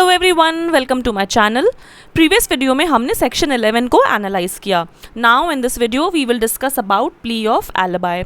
Hello everyone, welcome to my channel. Previous video में हमने section 11 को एनालाइज किया। Now in this video we will discuss about plea of alibi.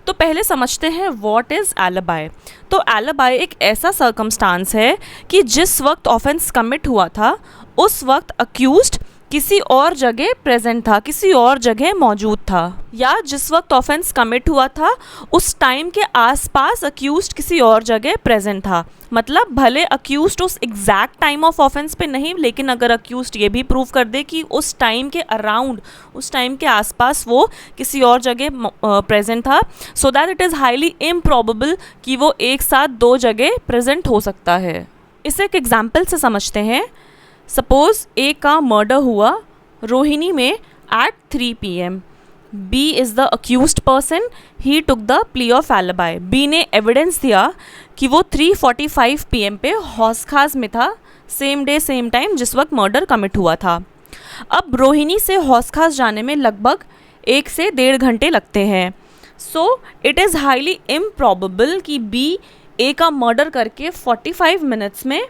तो पहले समझते हैं व्हाट इज़ एलिबाई। तो एलिबाई एक ऐसा सर्कमस्टांस है कि जिस वक्त ऑफेंस कमिट हुआ था उस वक्त अक्यूज्ड किसी और जगह प्रेजेंट था, किसी और जगह मौजूद था, या जिस वक्त ऑफेंस कमिट हुआ था उस टाइम के आसपास अक्यूज्ड किसी और जगह प्रेजेंट था। मतलब भले अक्यूज्ड उस एग्जैक्ट टाइम ऑफ ऑफेंस पे नहीं, लेकिन अगर अक्यूज्ड ये भी प्रूव कर दे कि उस टाइम के अराउंड, उस टाइम के आसपास वो किसी और जगह प्रेजेंट था, so that it is highly improbable कि वो एक साथ दो जगह प्रेजेंट हो सकता है। इसे एक एग्जाम्पल से समझते हैं। सपोज ए का मर्डर हुआ रोहिणी में at 3 PM। B is the accused person, he took the plea of alibi. B ने एविडेंस दिया कि वो 3:45 PM पे हौस खास में था, सेम डे सेम टाइम जिस वक्त मर्डर कमिट हुआ था। अब रोहिणी से हौस खास जाने में लगभग 1 से 1.5 घंटे लगते हैं। सो इट इज़ हाईली इम्प्रॉबेबल कि बी ए का मर्डर करके 45 मिनट्स में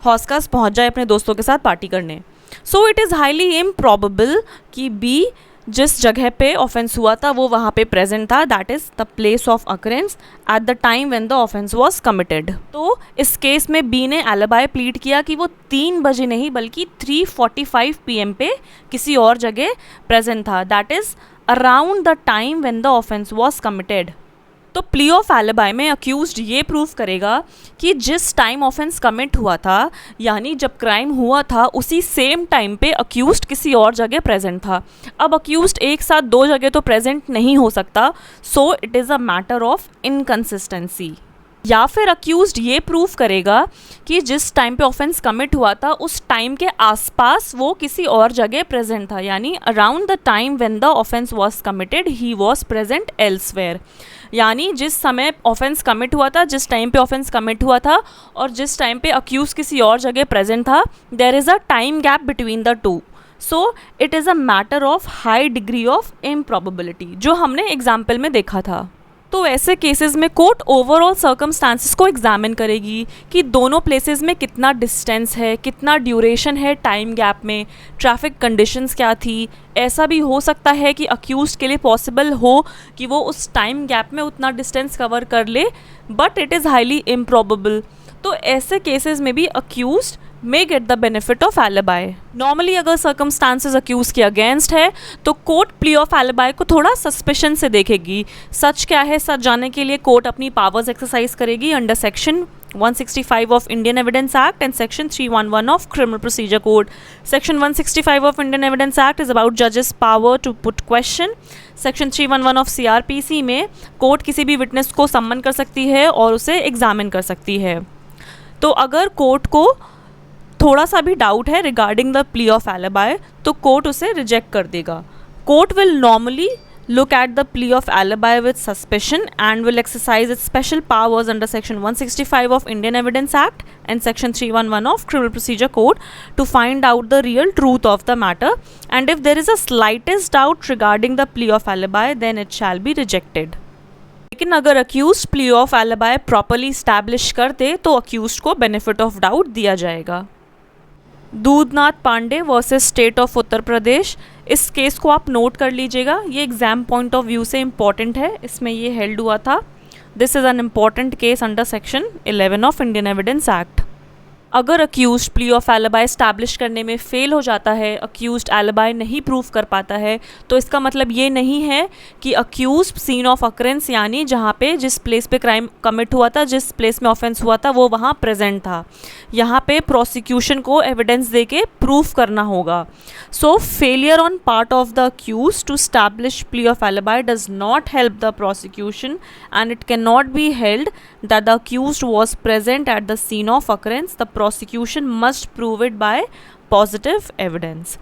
हौसखास पहुंच जाए अपने दोस्तों के साथ पार्टी करने। सो इट इज़ हाईली इम्प्रॉबेबल कि बी जिस जगह पे ऑफेंस हुआ था वो वहाँ पे प्रेजेंट था, that is the place of occurrence at the time when the offence was committed. तो इस केस में बी ने एलिबाई प्लीड किया कि वो 3 बजे नहीं बल्कि 3:45 PM पे किसी और जगह प्रेजेंट था, that is around the time when the offence was committed. तो प्ली ऑफ एलिबाई में अक्यूज्ड ये प्रूव करेगा कि जिस टाइम ऑफेंस कमिट हुआ था, यानी जब क्राइम हुआ था, उसी सेम टाइम पे अक्यूज्ड किसी और जगह प्रेजेंट था। अब अक्यूज्ड एक साथ दो जगह तो प्रेजेंट नहीं हो सकता, सो it is a matter of inconsistency. या फिर अक्यूज्ड ये प्रूव करेगा कि जिस टाइम पे ऑफेंस कमिट हुआ था उस टाइम के आसपास वो किसी और जगह प्रेजेंट था, यानी around the time when the offence was committed he was present elsewhere. यानी जिस समय ऑफेंस कमिट हुआ था, जिस टाइम पे ऑफेंस कमिट हुआ था और जिस टाइम पे अक्यूज किसी और जगह प्रेजेंट था, there is a time gap between the two. So it is a matter of high degree of improbability, जो हमने एग्जाम्पल में देखा था। तो ऐसे केसेस में कोर्ट ओवरऑल सर्कमस्टांसिस को एग्जामिन करेगी कि दोनों प्लेसेस में कितना डिस्टेंस है, कितना ड्यूरेशन है टाइम गैप में, ट्रैफिक कंडीशंस क्या थी। ऐसा भी हो सकता है कि अक्यूज्ड के लिए पॉसिबल हो कि वो उस टाइम गैप में उतना डिस्टेंस कवर कर ले, but it is highly improbable. तो ऐसे केसेस में भी accused may get the benefit of alibi। Normally अगर सर्कमस्टांसेस अक्यूज के अगेंस्ट है तो कोर्ट प्ली ऑफ एलिबाई को थोड़ा सस्पिशन से देखेगी। सच क्या है, सच जानने के लिए कोर्ट अपनी पावर्स एक्सरसाइज करेगी under section 165 of Indian Evidence Act and section 311 of Criminal Procedure Code. Section 165 of Indian Evidence Act is about जजेस power to put question. Section 311 of CRPC में कोर्ट किसी भी विटनेस को सम्मन कर सकती है और उसे एग्जामिन कर सकती है। तो अगर कोर्ट को थोड़ा सा भी डाउट है regarding the plea of alibi तो कोर्ट उसे रिजेक्ट कर देगा। Court will normally look at the plea of alibi with suspicion and will exercise its special powers under section 165 of Indian Evidence Act and section 311 of Criminal Procedure Code to find out the real truth of the matter, and if there is a slightest doubt regarding the plea of alibi then it shall be rejected। लेकिन अगर accused plea of alibi properly establish कर दे तो accused को benefit of doubt दिया जाएगा। Dudhnath Pandey versus state of Uttar Pradesh, इस case को आप नोट कर लीजिएगा, ये एग्जाम पॉइंट ऑफ व्यू से इम्पॉर्टेंट है। इसमें ये हेल्ड हुआ था। This is an important case under section 11 of Indian Evidence Act. अगर accused plea of alibi establish करने में फेल हो जाता है, अक्यूज्ड एलिबाई नहीं प्रूव कर पाता है, तो इसका मतलब ये नहीं है कि अक्यूज्ड सीन ऑफ अकरेंस, यानी जहाँ पे जिस प्लेस पे क्राइम कमिट हुआ था, जिस प्लेस में ऑफेंस हुआ था, वो वहाँ प्रेजेंट था। यहाँ पे प्रोसिक्यूशन को एविडेंस दे के प्रूफ करना होगा। So failure on part of the accused to establish plea of alibi does not help the prosecution and it can not be held that the accused was present at the scene of occurrence. The prosecution must prove it by positive evidence.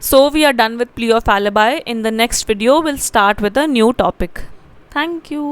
So we are done with plea of alibi. In the next video we'll start with a new topic. Thank you.